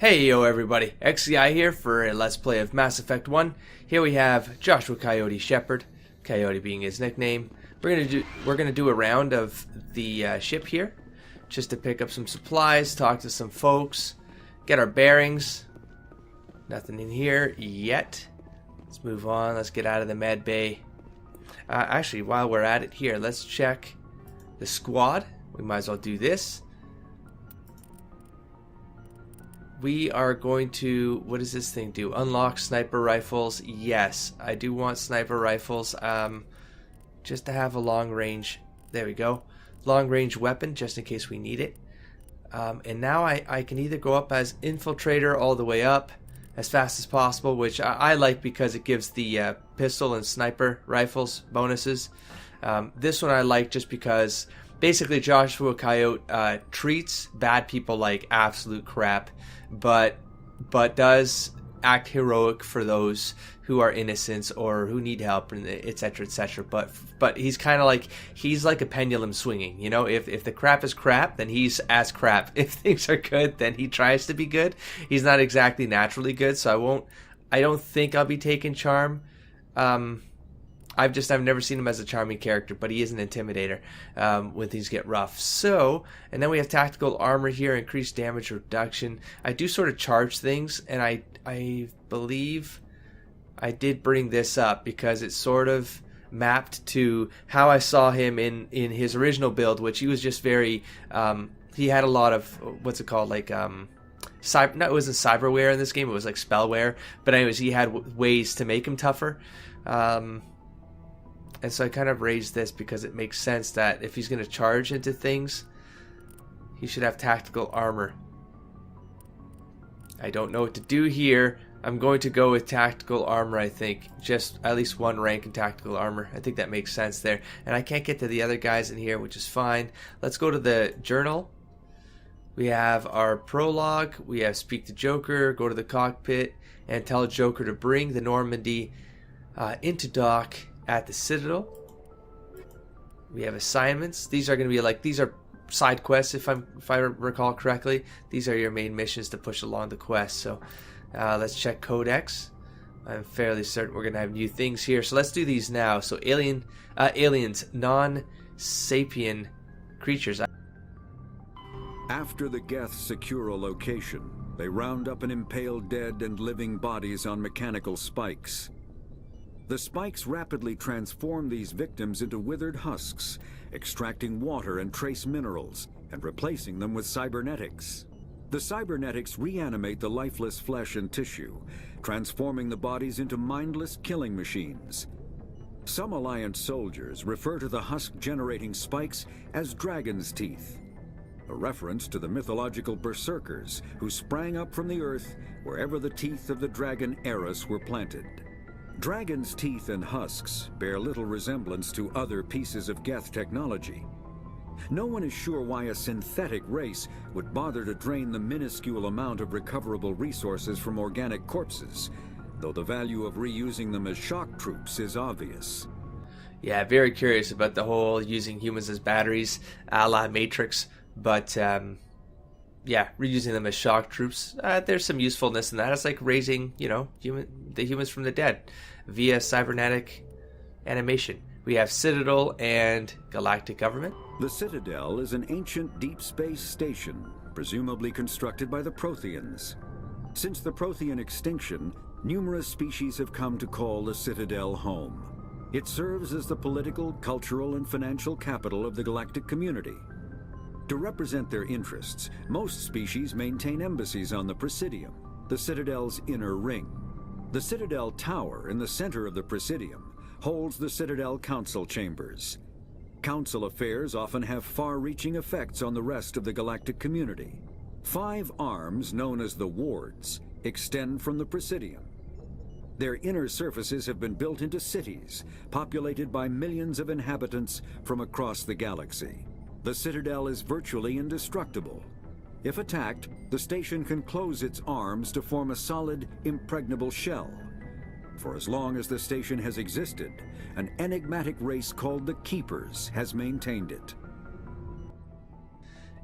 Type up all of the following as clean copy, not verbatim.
Hey yo everybody, XCI here for a Let's Play of Mass Effect 1. Here we have Joshua Coyote Shepard, Coyote being his nickname. We're gonna do a round of the ship here, just to pick up some supplies, talk to some folks, get our bearings. Nothing in here yet. Let's move on, let's get out of the med bay. Actually, while we're at it here, let's check the squad. We might as well do this. We are going to, what does this thing do? Unlock sniper rifles. Yes, I do want sniper rifles. Just to have a long range, there we go. Long range weapon, just in case we need it. And now I can either go up as infiltrator all the way up as fast as possible, which I like because it gives the pistol and sniper rifles bonuses. This one I like just because basically Joshua Coyote treats bad people like absolute crap, but does act heroic for those who are innocents or who need help, and etc. etc. But he's kind of like, he's like a pendulum swinging, you know. If the crap is crap, then he's as crap. If things are good, then he tries to be good. He's not exactly naturally good, so I don't think I'll be taking charm. I've never seen him as a charming character, but he is an intimidator when things get rough. So, and then we have tactical armor here, increased damage reduction. I do sort of charge things, and I believe I did bring this up because it's sort of mapped to how I saw him in his original build, which he was just very, he had a lot of, what's it called, like, no, it wasn't cyberware in this game, it was like spellware, but anyways, he had ways to make him tougher. And so I kind of raised this because it makes sense that if he's going to charge into things, he should have tactical armor. I don't know what to do here. I'm going to go with tactical armor, I think. Just at least one rank in tactical armor. I think that makes sense there. And I can't get to the other guys in here, which is fine. Let's go to the journal. We have our prologue. We have speak to Joker, go to the cockpit, and tell Joker to bring the Normandy into dock at the Citadel. We have assignments. These are going to be like, these are side quests if I recall correctly. These are your main missions to push along the quest. So let's check Codex. I'm fairly certain we're going to have new things here. So let's do these now. So aliens, non-sapien creatures. After the Geth secure a location, they round up and impale dead and living bodies on mechanical spikes. The spikes rapidly transform these victims into withered husks, extracting water and trace minerals, and replacing them with cybernetics. The cybernetics reanimate the lifeless flesh and tissue, transforming the bodies into mindless killing machines. Some Alliance soldiers refer to the husk-generating spikes as dragon's teeth, a reference to the mythological berserkers who sprang up from the earth wherever the teeth of the dragon Eris were planted. Dragon's teeth and husks bear little resemblance to other pieces of Geth technology. No one is sure why a synthetic race would bother to drain the minuscule amount of recoverable resources from organic corpses, though the value of reusing them as shock troops is obvious. Yeah, very curious about the whole using humans as batteries, a la Matrix, but yeah, reusing them as shock troops. There's some usefulness in that. It's like raising, you know, the humans from the dead via cybernetic animation. We have Citadel and Galactic Government. The Citadel is an ancient deep space station, presumably constructed by the Protheans. Since the Prothean extinction, numerous species have come to call the Citadel home. It serves as the political, cultural, and financial capital of the galactic community. To represent their interests, most species maintain embassies on the Presidium, the Citadel's inner ring. The Citadel Tower in the center of the Presidium holds the Citadel Council Chambers. Council affairs often have far-reaching effects on the rest of the galactic community. 5 arms, known as the Wards, extend from the Presidium. Their inner surfaces have been built into cities, populated by millions of inhabitants from across the galaxy. The Citadel is virtually indestructible. If attacked, the station can close its arms to form a solid, impregnable shell. For as long as the station has existed, an enigmatic race called the Keepers has maintained it.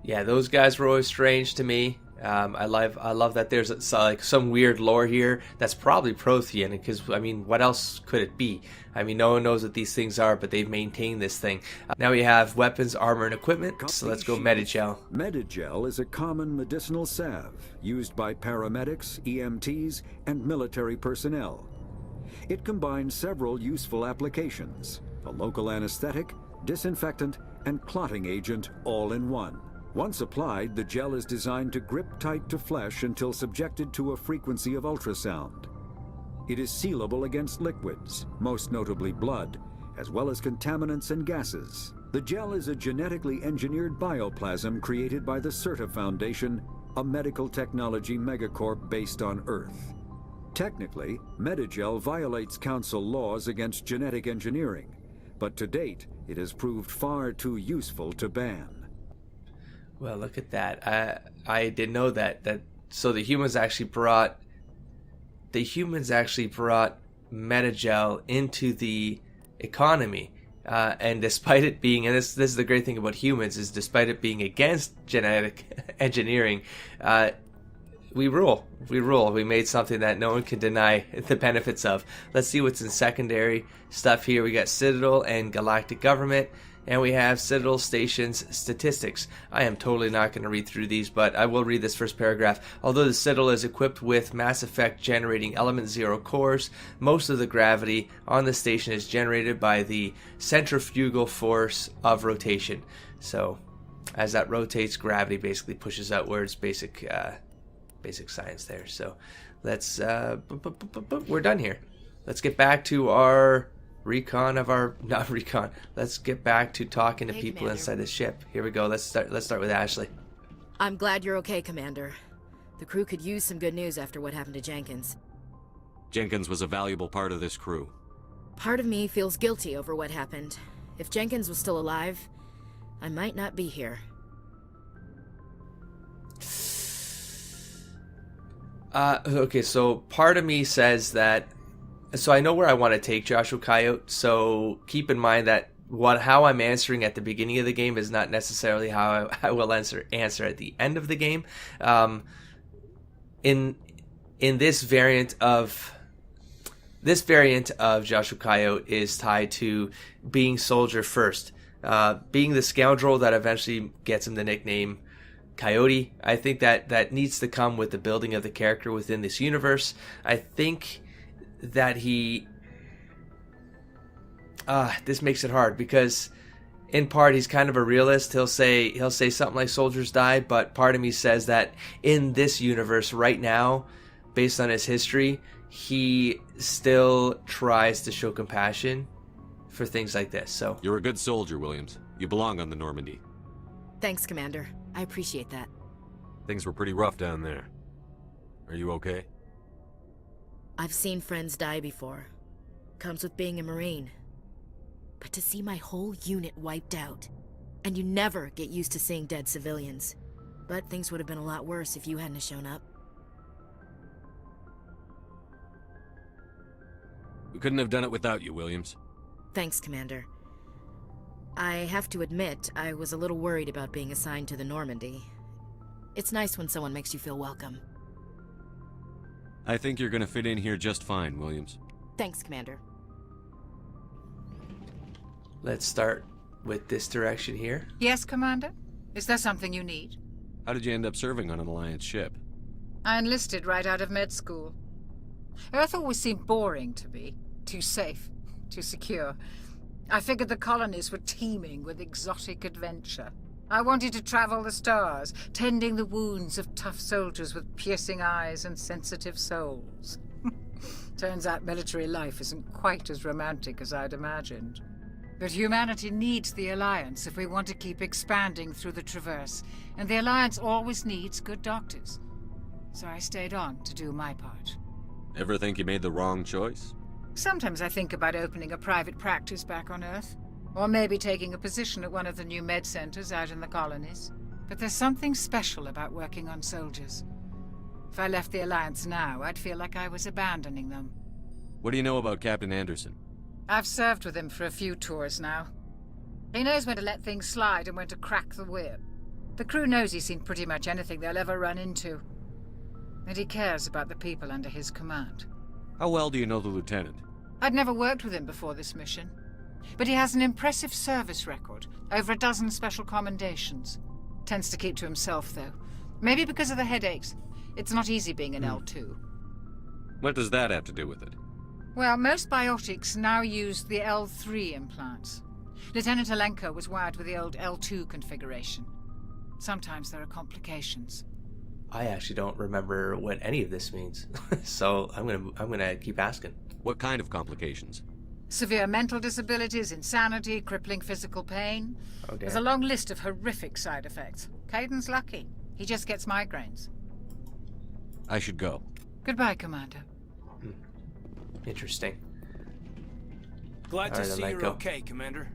Yeah, those guys were always strange to me. I love that there's like some weird lore here that's probably Prothean, because I mean, what else could it be? I mean, no one knows what these things are, but they've maintained this thing. Now we have weapons, armor, and equipment. So let's go Medigel. Medigel is a common medicinal salve used by paramedics, EMTs, and military personnel. It combines several useful applications: a local anesthetic, disinfectant, and clotting agent all in one. Once applied, the gel is designed to grip tight to flesh until subjected to a frequency of ultrasound. It is sealable against liquids, most notably blood, as well as contaminants and gases. The gel is a genetically engineered bioplasm created by the Certa Foundation, a medical technology megacorp based on Earth. Technically, Medigel violates Council laws against genetic engineering, but to date, it has proved far too useful to ban. Well, look at that. I didn't know that. So the humans actually brought Medigel into the economy. And despite it being, and this is the great thing about humans, is despite it being against genetic engineering, we rule. We made something that no one can deny the benefits of. Let's see what's in secondary stuff here. We got Citadel and Galactic Government, and we have Citadel Station's statistics. I am totally not going to read through these, but I will read this first paragraph. Although the Citadel is equipped with Mass Effect generating Element 0 cores, most of the gravity on the station is generated by the centrifugal force of rotation. So, as that rotates, gravity basically pushes outwards. Basic science there. So, let's we're done here. Let's get back to our let's get back to talking to people Commander. Inside the ship. Here we go. Let's start with Ashley. I'm glad you're okay, Commander. The crew could use some good news after what happened to Jenkins. Jenkins was a valuable part of this crew. Part of me feels guilty over what happened. If Jenkins was still alive, I might not be here. Okay, so part of me says that. So I know where I want to take Joshua Coyote, so keep in mind that how I'm answering at the beginning of the game is not necessarily how I will answer at the end of the game. In this variant of Joshua Coyote is tied to being soldier first, being the scoundrel that eventually gets him the nickname Coyote. I think that needs to come with the building of the character within this universe. I think that this makes it hard because in part he's kind of a realist. He'll say something like soldiers die, but part of me says that in this universe right now, based on his history, he still tries to show compassion for things like this. So you're a good soldier, Williams. You belong on the Normandy. Thanks, Commander. I appreciate that. Things were pretty rough down there. Are you okay? I've seen friends die before. Comes with being a Marine. But to see my whole unit wiped out, and you never get used to seeing dead civilians. But things would have been a lot worse if you hadn't shown up. We couldn't have done it without you, Williams. Thanks, Commander. I have to admit, I was a little worried about being assigned to the Normandy. It's nice when someone makes you feel welcome. I think you're gonna fit in here just fine, Williams. Thanks, Commander. Let's start with this direction here. Yes, Commander? Is there something you need? How did you end up serving on an Alliance ship? I enlisted right out of med school. Earth always seemed boring to me. Too safe, too secure. I figured the colonies were teeming with exotic adventure. I wanted to travel the stars, tending the wounds of tough soldiers with piercing eyes and sensitive souls. Turns out military life isn't quite as romantic as I'd imagined. But humanity needs the Alliance if we want to keep expanding through the Traverse, and the Alliance always needs good doctors. So I stayed on to do my part. Ever think you made the wrong choice? Sometimes I think about opening a private practice back on Earth. Or maybe taking a position at one of the new med centers out in the colonies. But there's something special about working on soldiers. If I left the Alliance now, I'd feel like I was abandoning them. What do you know about Captain Anderson? I've served with him for a few tours now. He knows when to let things slide and when to crack the whip. The crew knows he's seen pretty much anything they'll ever run into. And he cares about the people under his command. How well do you know the lieutenant? I'd never worked with him before this mission. But he has an impressive service record, over a dozen special commendations. Tends to keep to himself, though. Maybe because of the headaches. It's not easy being an L2. What does that have to do with it? Well, most biotics now use the L3 implants. Lieutenant Alenko was wired with the old L2 configuration. Sometimes there are complications. I actually don't remember what any of this means, so I'm gonna keep asking. What kind of complications? Severe mental disabilities, insanity, crippling physical pain. Okay. There's a long list of horrific side effects. Caden's lucky. He just gets migraines. I should go. Goodbye, Commander. Interesting. Glad to Alright, see you're okay, Commander.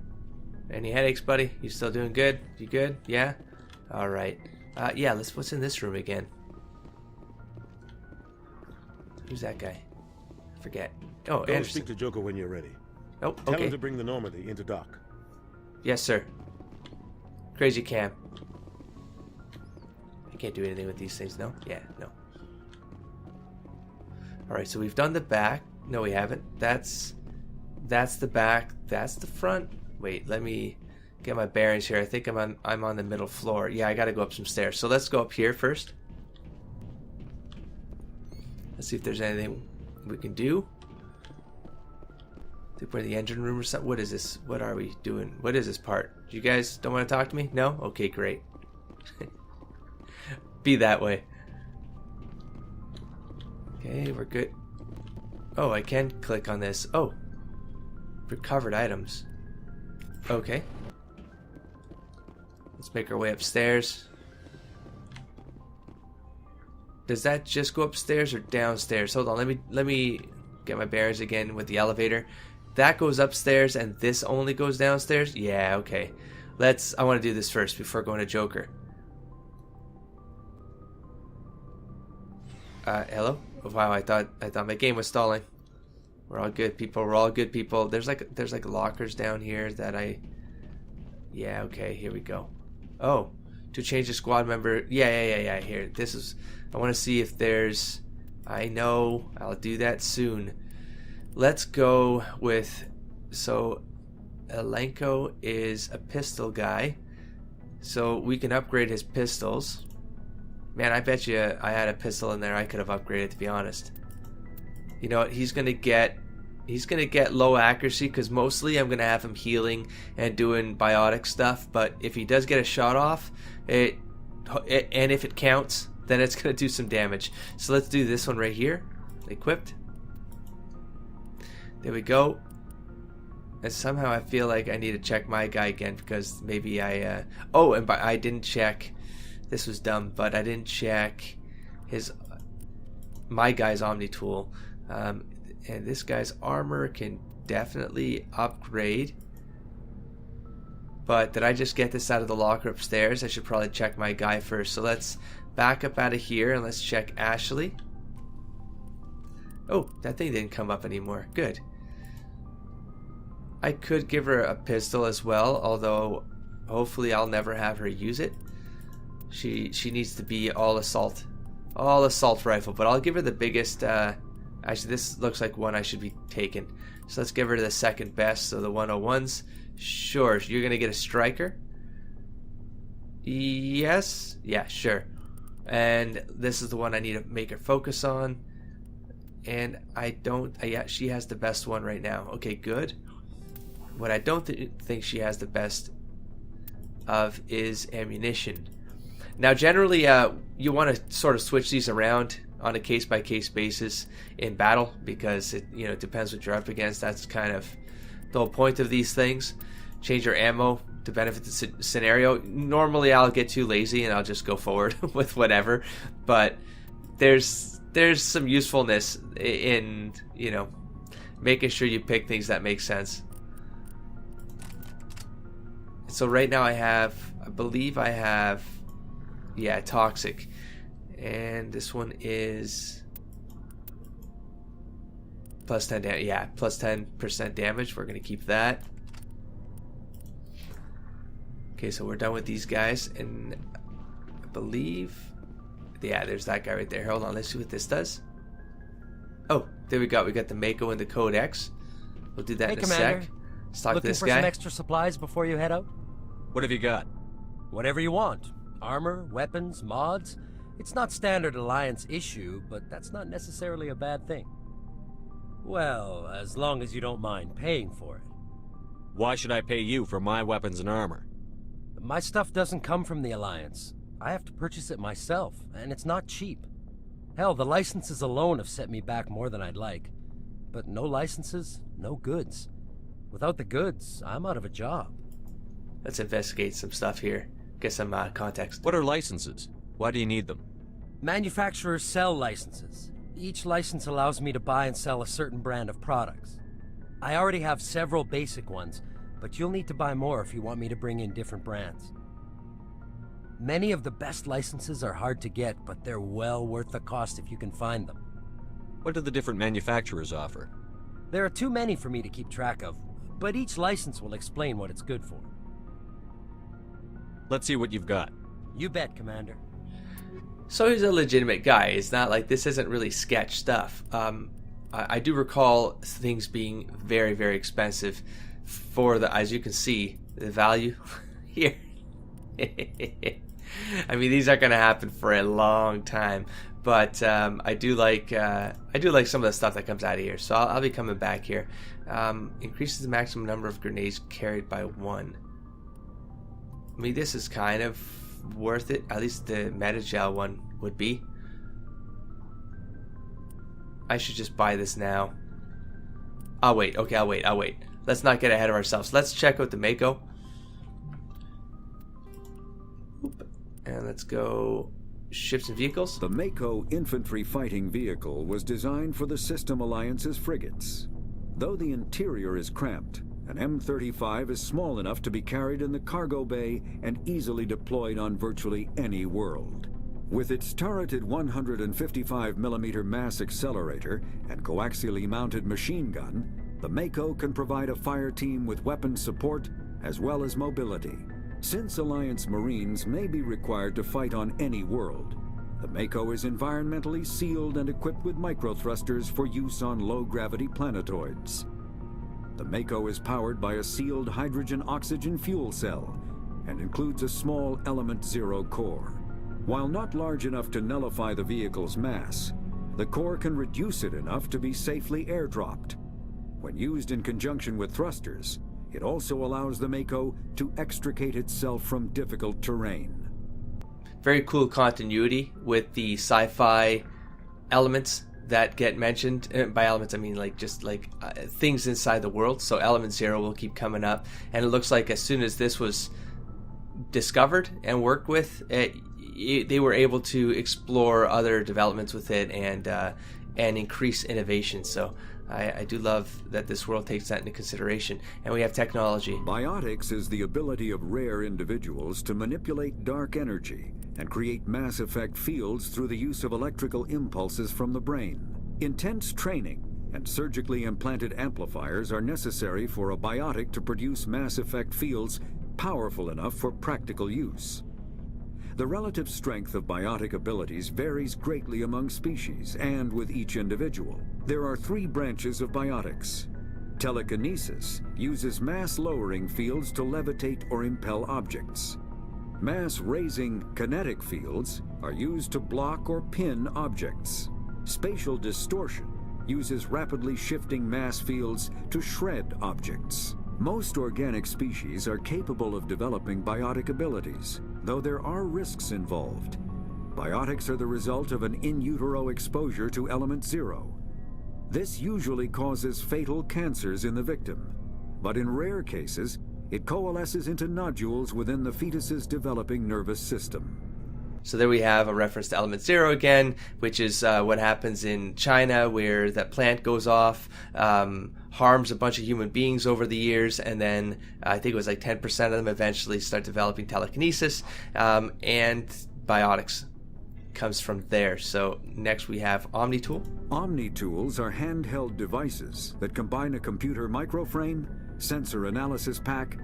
Any headaches, buddy? You still doing good? You good? Yeah? Alright. Yeah, what's in this room again? Who's that guy? I forget. Oh, Don't Anderson. speak to Joker when you're ready. Oh, Tell okay. him to bring the Normandy into dock. Yes, sir. Crazy Cam. I can't do anything with these things, no? Yeah, no. Alright, so we've done the back. No, we haven't. That's the back. That's the front. Wait, let me get my bearings here. I think I'm on the middle floor. Yeah, I gotta go up some stairs. So let's go up here first. Let's see if there's anything we can do. Did we in the engine room or something? What is this? What are we doing? What is this part? You guys don't want to talk to me? No? Okay, great. Be that way. Okay, we're good. Oh, I can click on this. Oh. Recovered items. Okay. Let's make our way upstairs. Does that just go upstairs or downstairs? Hold on, let me get my bearings again with the elevator. That goes upstairs and this only goes downstairs? Yeah, okay. I want to do this first before going to Joker. Hello? Oh, wow, I thought my game was stalling. We're all good people. We're all good people. There's like lockers down here that yeah, okay, here we go. Oh, to change the squad member. Yeah, here. I want to see if there's... I know. I'll do that soon. Let's go with... So, Alenko is a pistol guy. So, we can upgrade his pistols. Man, I bet you I had a pistol in there I could have upgraded, to be honest. You know what? He's gonna get low accuracy because mostly I'm gonna have him healing and doing biotic stuff. But if he does get a shot off, and if it counts, then it's gonna do some damage. So let's do this one right here. Equipped. There we go. And somehow I feel like I need to check my guy again because maybe I I didn't check. This was dumb, but I didn't check my guy's Omni tool. And this guy's armor can definitely upgrade. But did I just get this out of the locker upstairs? I should probably check my guy first. So let's back up out of here and let's check Ashley. Oh, that thing didn't come up anymore. Good. I could give her a pistol as well, although hopefully I'll never have her use it. She needs to be all assault rifle, but I'll give her the biggest. Actually, this looks like one I should be taking. So let's give her the second best. So the 101s. Sure, you're gonna get a striker. Yes, yeah, sure. And this is the one I need to make her focus on. And I don't. Yeah, she has the best one right now. Okay, good. What I don't think she has the best of is ammunition. Now, generally, you want to sort of switch these around on a case-by-case basis in battle because it depends what you're up against. That's kind of the whole point of these things. Change your ammo to benefit the scenario. Normally, I'll get too lazy and I'll just go forward with whatever. But there's some usefulness in making sure you pick things that make sense. So right now I believe I have toxic, and this one is plus 10 damage. Yeah, plus 10% damage. We're gonna keep that. Okay, so we're done with these guys, and believe... Yeah, there's that guy right there. Hold on, let's see what this does. Oh, there we go. We got the Mako and the Codex. We'll do that Hey, in a Commander. sec. Let's talk to Looking this for guy. some extra supplies before you head out? What have you got? Whatever you want. Armor, weapons, mods. It's not standard Alliance issue, but that's not necessarily a bad thing. Well, as long as you don't mind paying for it. Why should I pay you for my weapons and armor? My stuff doesn't come from the Alliance. I have to purchase it myself, and it's not cheap. Hell, the licenses alone have set me back more than I'd like. But no licenses, no goods. Without the goods, I'm out of a job. Let's investigate some stuff here. Get some context. What are licenses? Why do you need them? Manufacturers sell licenses. Each license allows me to buy and sell a certain brand of products. I already have several basic ones, but you'll need to buy more if you want me to bring in different brands. Many of the best licenses are hard to get, but they're well worth the cost if you can find them. What do the different manufacturers offer? There are too many for me to keep track of, but each license will explain what it's good for. Let's see what you've got. You bet, Commander. So he's a legitimate guy. It's not like this isn't really sketch stuff. I do recall things being very, very expensive for the, as you can see, the value here. I mean, these aren't going to happen for a long time, but I do like some of the stuff that comes out of here. So I'll be coming back here. Increases the maximum number of grenades carried by 1. I mean, this is kind of worth it. At least the Metagel one would be. I should just buy this now. I'll wait. Okay, I'll wait. Let's not get ahead of ourselves. Let's check out the Mako. And let's go ships and vehicles. The Mako infantry fighting vehicle was designed for the System Alliance's frigates. Though the interior is cramped, an M35 is small enough to be carried in the cargo bay and easily deployed on virtually any world. With its turreted 155mm mass accelerator and coaxially mounted machine gun, the Mako can provide a fire team with weapon support as well as mobility. Since Alliance Marines may be required to fight on any world, the Mako is environmentally sealed and equipped with microthrusters for use on low-gravity planetoids. The Mako is powered by a sealed hydrogen-oxygen fuel cell and includes a small Element 0 core. While not large enough to nullify the vehicle's mass, the core can reduce it enough to be safely airdropped. When used in conjunction with thrusters, it also allows the Mako to extricate itself from difficult terrain. Very cool continuity with the sci-fi elements that get mentioned. By elements, I mean things inside the world. So Element 0 will keep coming up, and it looks like as soon as this was discovered and worked with, they were able to explore other developments with it and increase innovation. So I do love that this world takes that into consideration. And we have technology. Biotics is the ability of rare individuals to manipulate dark energy and create mass effect fields through the use of electrical impulses from the brain. Intense training and surgically implanted amplifiers are necessary for a biotic to produce mass effect fields powerful enough for practical use. The relative strength of biotic abilities varies greatly among species and with each individual. There are 3 branches of biotics. Telekinesis uses mass-lowering fields to levitate or impel objects. Mass-raising kinetic fields are used to block or pin objects. Spatial distortion uses rapidly shifting mass fields to shred objects. Most organic species are capable of developing biotic abilities, though there are risks involved. Biotics are the result of an in utero exposure to Element 0. This usually causes fatal cancers in the victim, but in rare cases, it coalesces into nodules within the fetus's developing nervous system. So there we have a reference to Element 0 again, which is what happens in China, where that plant goes off, harms a bunch of human beings over the years, and then I think it was like 10% of them eventually start developing telekinesis, and biotics comes from there. So next we have Omni-Tool. Omni-Tools are handheld devices that combine a computer microframe, sensor analysis pack,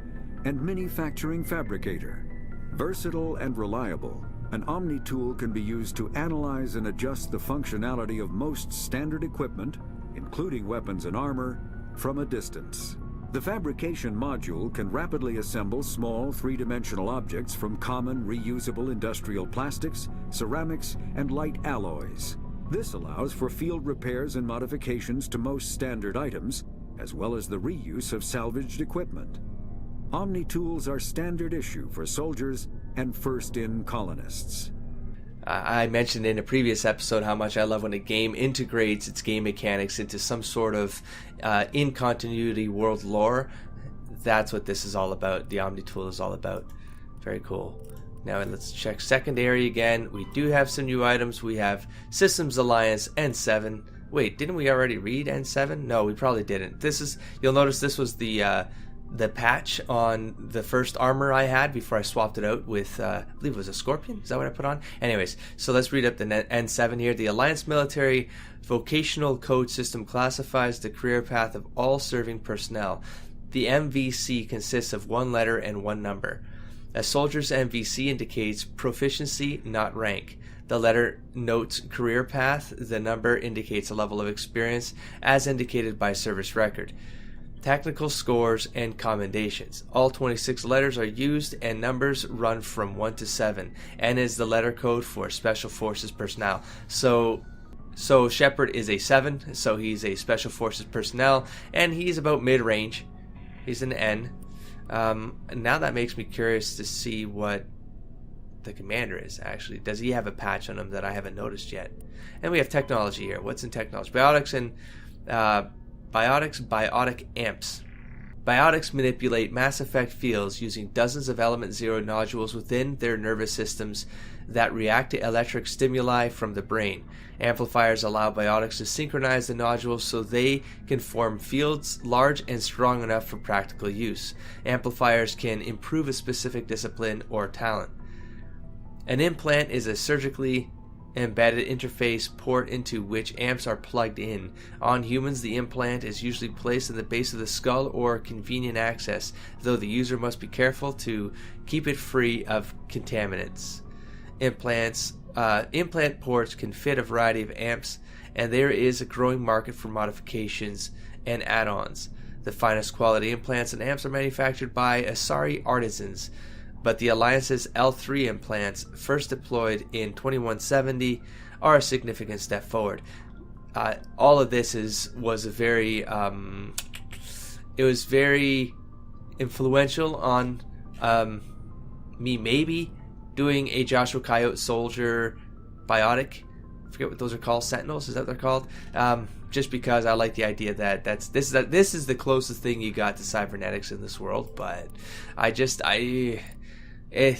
and manufacturing fabricator. Versatile and reliable, An Omni tool can be used to analyze and adjust the functionality of most standard equipment, including weapons and armor, from a distance. The fabrication module can rapidly assemble small three-dimensional objects from common reusable industrial plastics, ceramics, and light alloys. This allows for field repairs and modifications to most standard items, as well as the reuse of salvaged equipment. Omni tools are standard issue for soldiers and first-in colonists. I mentioned in a previous episode how much I love when a game integrates its game mechanics into some sort of in-continuity world lore. That's what this is all about. The Omni tool is all about. Very cool. Now let's check secondary again. We do have some new items. We have Systems Alliance N7. Wait, didn't we already read N7? No, we probably didn't. You'll notice this was the patch on the first armor I had before I swapped it out with, I believe it was a Scorpion. Is that what I put on? Anyways, so let's read up the N7 here. The Alliance Military Vocational Code System classifies the career path of all serving personnel. The MVC consists of one letter and one number. A soldier's MVC indicates proficiency, not rank. The letter notes career path. The number indicates a level of experience, as indicated by service record. Technical scores and commendations. All 26 letters are used and numbers run from 1 to 7. N is the letter code for Special Forces personnel. So Shepard is a 7, so he's a Special Forces personnel, and he's about mid-range. He's an N. Now that makes me curious to see what the commander is, actually. Does he have a patch on him that I haven't noticed yet? And we have technology here. What's in technology? Biotics and biotic amps. Biotics manipulate Mass Effect fields using dozens of Element Zero nodules within their nervous systems that react to electric stimuli from the brain. Amplifiers allow biotics to synchronize the nodules so they can form fields large and strong enough for practical use. Amplifiers can improve a specific discipline or talent. An implant is a surgically embedded interface port into which amps are plugged in. On humans, the implant is usually placed in the base of the skull or convenient access, though the user must be careful to keep it free of contaminants. Implant ports can fit a variety of amps, and there is a growing market for modifications and add-ons. The finest quality implants and amps are manufactured by Asari artisans, but the Alliance's L3 implants, first deployed in 2170, are a significant step forward. All of this was very influential on me maybe doing a Joshua Coyote Soldier biotic. I forget what those are called. Sentinels, is that what they're called? Just because I like the idea that this is the closest thing you got to cybernetics in this world. But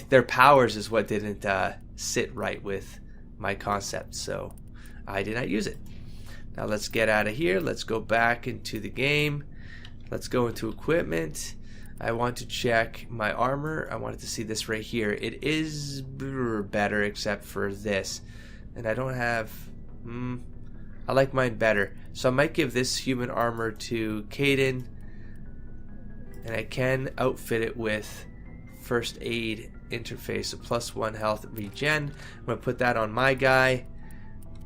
their powers is what didn't sit right with my concept, so I did not use it. Now let's get out of here. Let's go back into the game. Let's go into equipment. I want to check my armor. I wanted to see this right here. It is better except for this. And I don't have... I like mine better. So I might give this human armor to Caden. And I can outfit it with first aid interface. So +1 health regen. I'm going to put that on my guy.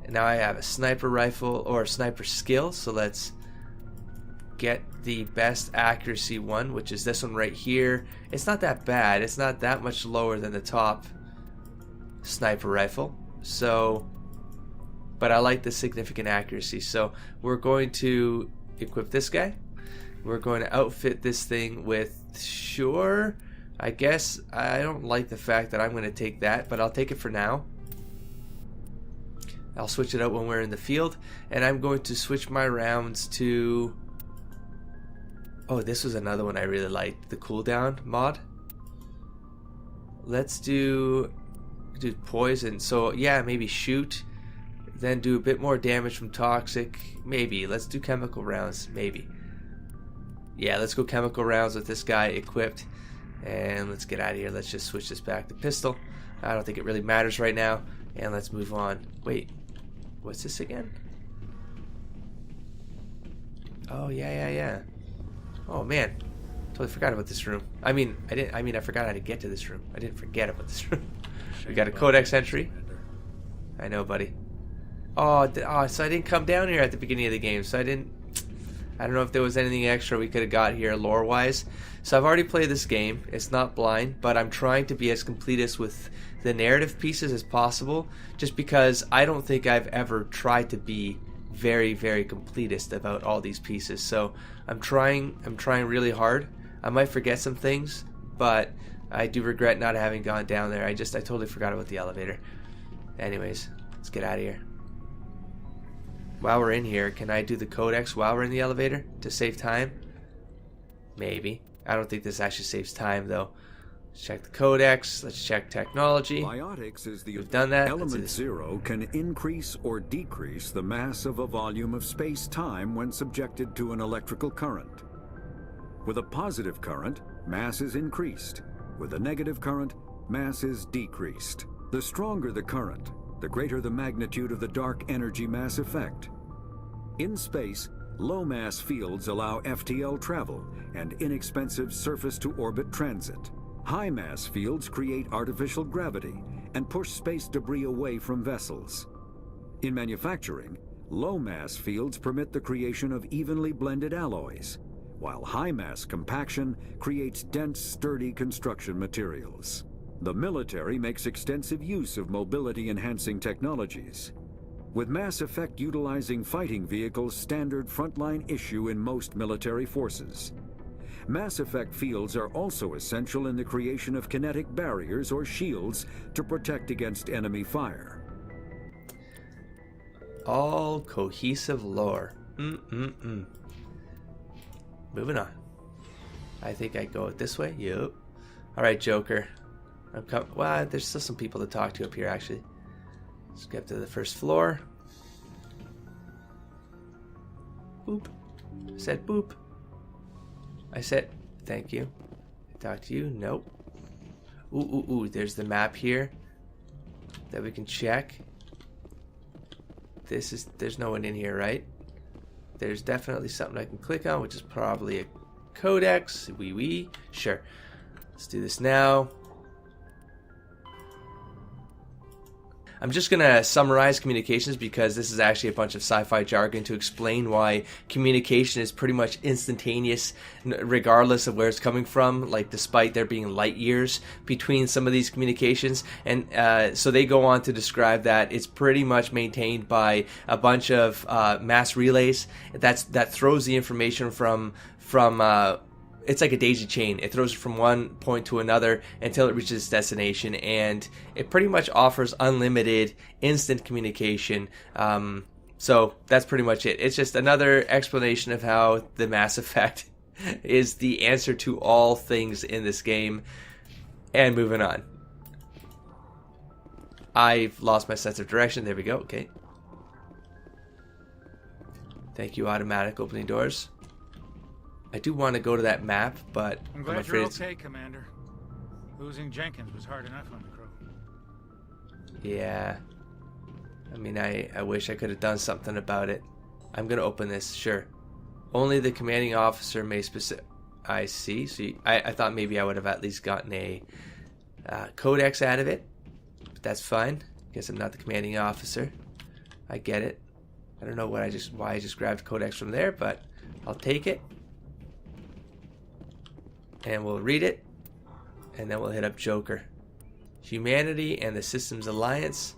And now I have a sniper rifle or sniper skill. So let's get the best accuracy one, which is this one right here. It's not that bad. It's not that much lower than the top sniper rifle. So, but I like the significant accuracy. So we're going to equip this guy. We're going to outfit this thing with, sure, I guess I don't like the fact that I'm going to take that, but I'll take it for now. I'll switch it out when we're in the field, and I'm going to switch my rounds to... Oh, this was another one I really liked, the cooldown mod. Let's do poison. So yeah, maybe shoot, then do a bit more damage from toxic. Maybe let's do chemical rounds. Maybe. Yeah, let's go chemical rounds with this guy equipped, and let's get out of here. Let's just switch this back to pistol. I don't think it really matters right now, and let's move on. Wait, what's this again? Oh yeah. Oh man, totally forgot about this room. I forgot how to get to this room. I didn't forget about this room. We got a Codex entry. I know, buddy. So I didn't come down here at the beginning of the game, so I don't know if there was anything extra we could have got here lore-wise. So I've already played this game. It's not blind, but I'm trying to be as completist with the narrative pieces as possible, just because I don't think I've ever tried to be very, very completist about all these pieces. So I'm trying really hard. I might forget some things, but I do regret not having gone down there. I totally forgot about the elevator. Anyways, let's get out of here. While we're in here, can I do the Codex while we're in the elevator to save time? Maybe. I don't think this actually saves time, though. Let's check the Codex. Let's check technology. Biotics is the We've done that. element zero can increase or decrease the mass of a volume of space-time when subjected to an electrical current. With a positive current, mass is increased. With a negative current, mass is decreased. The stronger the current, the greater the magnitude of the dark energy mass effect. In space, low-mass fields allow FTL travel and inexpensive surface-to-orbit transit. High-mass fields create artificial gravity and push space debris away from vessels. In manufacturing, low-mass fields permit the creation of evenly blended alloys, while high-mass compaction creates dense, sturdy construction materials. The military makes extensive use of mobility-enhancing technologies, with Mass Effect utilizing fighting vehicles standard frontline issue in most military forces. Mass Effect fields are also essential in the creation of kinetic barriers or shields to protect against enemy fire. All cohesive lore. Moving on. I think I go this way. Yep. Alright, Joker. Well, there's still some people to talk to up here, actually. Let's get up to the first floor. Boop. I said boop. I said thank you. I talked to you. Nope. Ooh. There's the map here that we can check. There's no one in here, right? There's definitely something I can click on, which is probably a Codex. Wee. Sure. Let's do this now. I'm just going to summarize communications because this is actually a bunch of sci-fi jargon to explain why communication is pretty much instantaneous regardless of where it's coming from, like despite there being light years between some of these communications. And so they go on to describe that it's pretty much maintained by a bunch of mass relays that throws the information from it's like a daisy chain. It throws it from one point to another until it reaches its destination, and it pretty much offers unlimited instant communication. So that's pretty much it. It's just another explanation of how the Mass Effect is the answer to all things in this game. And moving on. I've lost my sense of direction. There we go. Okay. Thank you, automatic opening doors. I do want to go to that map, but I'm glad you're okay, Commander. Losing Jenkins was hard enough on the crew. Yeah. I mean, I wish I could have done something about it. I'm going to open this, sure. Only the commanding officer may specific... I see. See, I thought maybe I would have at least gotten a Codex out of it. But that's fine. Guess I'm not the commanding officer. I get it. I don't know why I just grabbed Codex from there, but I'll take it. And we'll read it, and then we'll hit up Joker. Humanity and the Systems Alliance.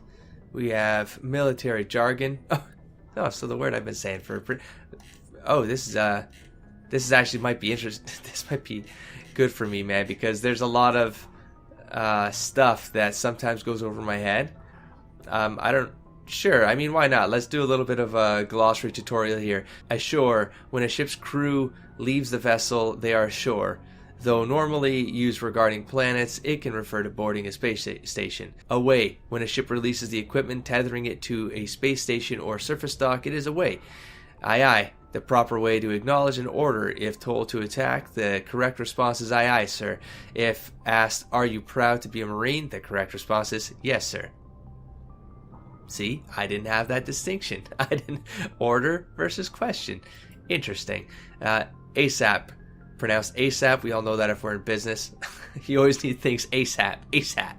We have military jargon. Oh, so the word I've been saying for... Oh, this is actually might be interesting. This might be good for me, man, because there's a lot of stuff that sometimes goes over my head. Sure, I mean, why not? Let's do a little bit of a glossary tutorial here. Ashore, when a ship's crew leaves the vessel, they are ashore. Though normally used regarding planets, it can refer to boarding a space station. Away, when a ship releases the equipment tethering it to a space station or surface dock, it is away. Aye, the proper way to acknowledge an order. If told to attack, the correct response is aye, sir. If asked, are you proud to be a Marine? The correct response is yes, sir. See, I didn't have that distinction. I didn't order versus question. Interesting. ASAP. pronounced ASAP. We all know that if we're in business. You always need things ASAP. ASAP.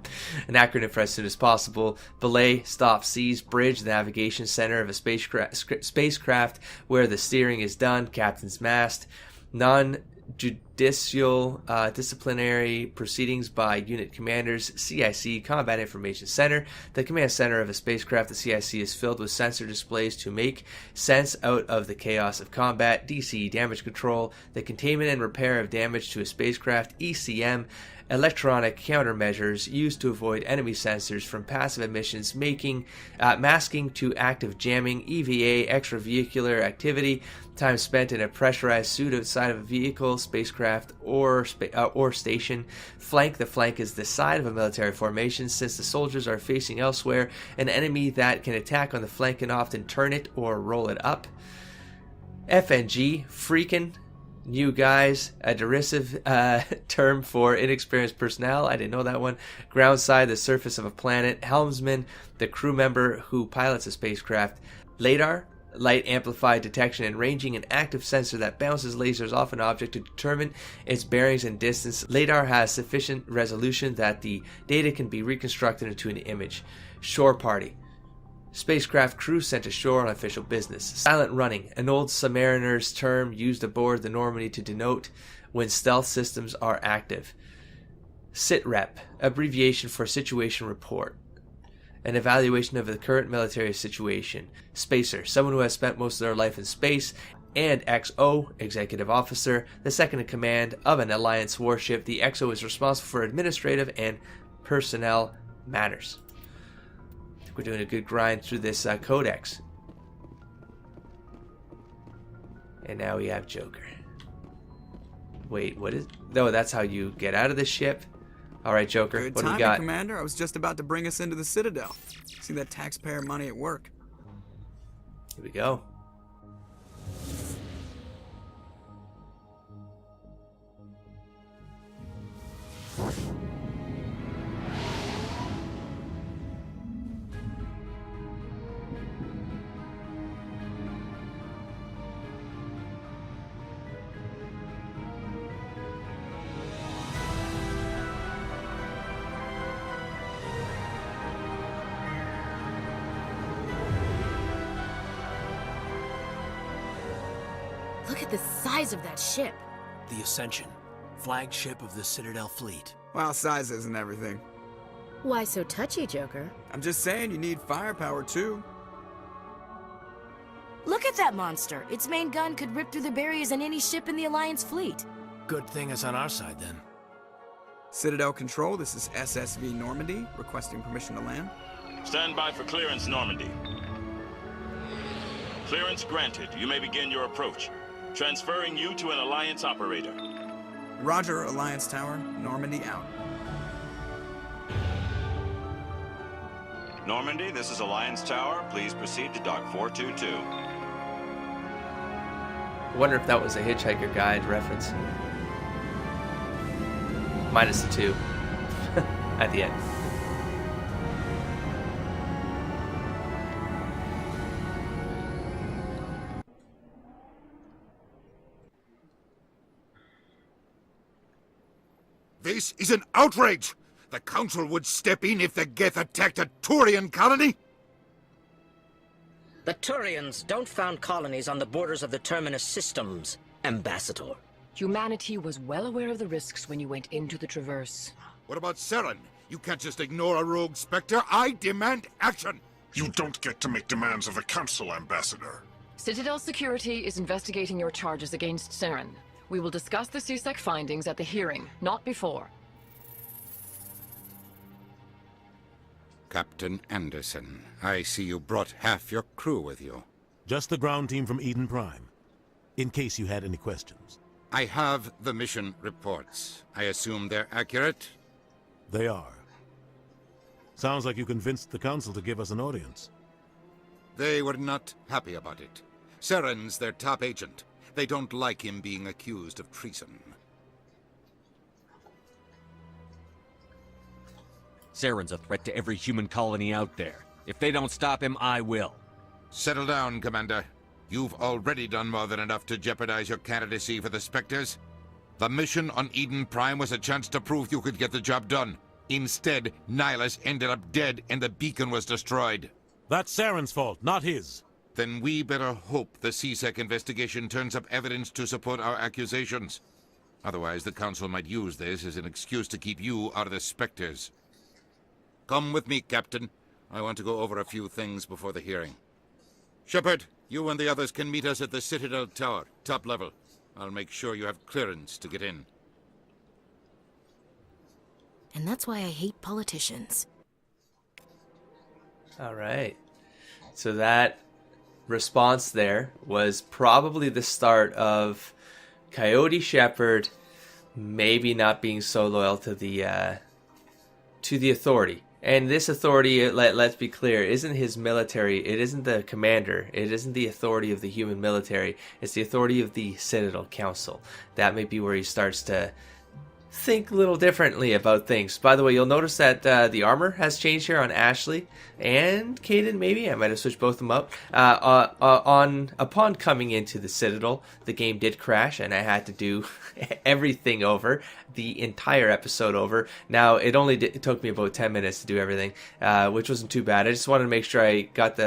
An acronym for as soon as possible. Belay, stop, seize, bridge, the navigation center of a spacecraft where the steering is done. Captain's mast. Non-judicial disciplinary proceedings by unit commanders. CIC, Combat Information Center. The command center of a spacecraft. The CIC is filled with sensor displays to make sense out of the chaos of combat. DC, damage control. The containment and repair of damage to a spacecraft. ECM, electronic countermeasures used to avoid enemy sensors from passive emissions, masking to active jamming. EVA, extravehicular activity, time spent in a pressurized suit outside of a vehicle, spacecraft, or station. Flank, the flank is the side of a military formation. Since the soldiers are facing elsewhere, an enemy that can attack on the flank can often turn it or roll it up. FNG, freaking. New guys, a derisive term for inexperienced personnel. I didn't know that one. Groundside, the surface of a planet. Helmsman, the crew member who pilots a spacecraft. LADAR, light amplified detection and ranging, an active sensor that bounces lasers off an object to determine its bearings and distance. LADAR has sufficient resolution that the data can be reconstructed into an image. Shore party. Spacecraft crew sent ashore on official business. Silent running, an old submariner's term used aboard the Normandy to denote when stealth systems are active. SITREP, abbreviation for situation report, an evaluation of the current military situation. Spacer, someone who has spent most of their life in space. And XO, executive officer, the second in command of an Alliance warship. The XO is responsible for administrative and personnel matters. We're doing a good grind through this Codex. And now we have Joker. Wait, what is... No, that's how you get out of the ship. Alright, Joker, Good what do we timing, got? Commander. I was just about to bring us into the Citadel. See that taxpayer money at work. Here we go. Look at the size of that ship. The Ascension, flagship of the Citadel fleet. Well, size isn't everything. Why so touchy, Joker? I'm just saying you need firepower too. Look at that monster. Its main gun could rip through the barriers in any ship in the Alliance fleet. Good thing it's on our side then. Citadel Control, this is SSV Normandy, requesting permission to land. Stand by for clearance, Normandy. Clearance granted. You may begin your approach. Transferring you to an Alliance operator. Roger, Alliance Tower, Normandy out. Normandy, this is Alliance Tower. Please proceed to Dock 422. I wonder if that was a Hitchhiker Guide reference. Minus the 2 at the end. This is an outrage! The Council would step in if the Geth attacked a Turian colony? The Turians don't found colonies on the borders of the Terminus systems, Ambassador. Humanity was well aware of the risks when you went into the Traverse. What about Saren? You can't just ignore a rogue Spectre. I demand action! You don't get to make demands of the Council, Ambassador. Citadel Security is investigating your charges against Saren. We will discuss the CSEC findings at the hearing, not before. Captain Anderson, I see you brought half your crew with you. Just the ground team from Eden Prime, in case you had any questions. I have the mission reports. I assume they're accurate? They are. Sounds like you convinced the Council to give us an audience. They were not happy about it. Saren's their top agent. They don't like him being accused of treason. Saren's a threat to every human colony out there. If they don't stop him, I will. Settle down, Commander. You've already done more than enough to jeopardize your candidacy for the Spectres. The mission on Eden Prime was a chance to prove you could get the job done. Instead, Nihilus ended up dead and the beacon was destroyed. That's Saren's fault, not his. Then we better hope the CSEC investigation turns up evidence to support our accusations. Otherwise, the Council might use this as an excuse to keep you out of the Spectres. Come with me, Captain. I want to go over a few things before the hearing. Shepard, you and the others can meet us at the Citadel Tower, top level. I'll make sure you have clearance to get in. And that's why I hate politicians. All right. So that response there was probably the start of Coyote Shepard maybe not being so loyal to the authority. And this authority, let's be clear, isn't his military. It isn't the commander. It isn't the authority of the human military. It's the authority of the Citadel Council. That may be where he starts to think a little differently about things. By the way, you'll notice that the armor has changed here on Ashley and Caden. Maybe I might have switched both of them up. Upon coming into the Citadel, the game did crash, and I had to do everything over, the entire episode over. Now it only took me about 10 minutes to do everything, which wasn't too bad. I just wanted to make sure I got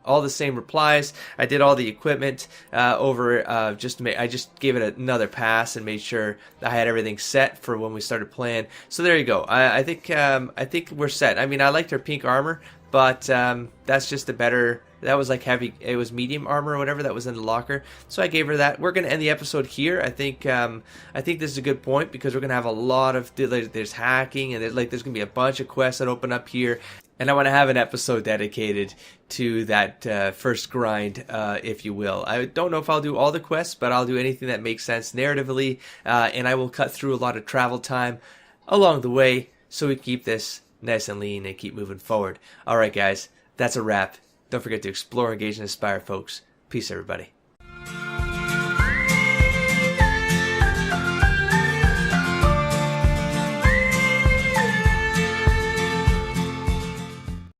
all the same replies. I did all the equipment over. I just gave it another pass and made sure I had everything set for when we started playing. So there you go. I think we're set. I mean, I liked her pink armor, but that's just a better. That was like heavy. It was medium armor or whatever that was in the locker. So I gave her that. We're gonna end the episode here. I think this is a good point because we're gonna have a lot of there's hacking and there's gonna be a bunch of quests that open up here. And I want to have an episode dedicated to that first grind, if you will. I don't know if I'll do all the quests, but I'll do anything that makes sense narratively. And I will cut through a lot of travel time along the way so we keep this nice and lean and keep moving forward. All right, guys, that's a wrap. Don't forget to explore, engage, and inspire, folks. Peace, everybody.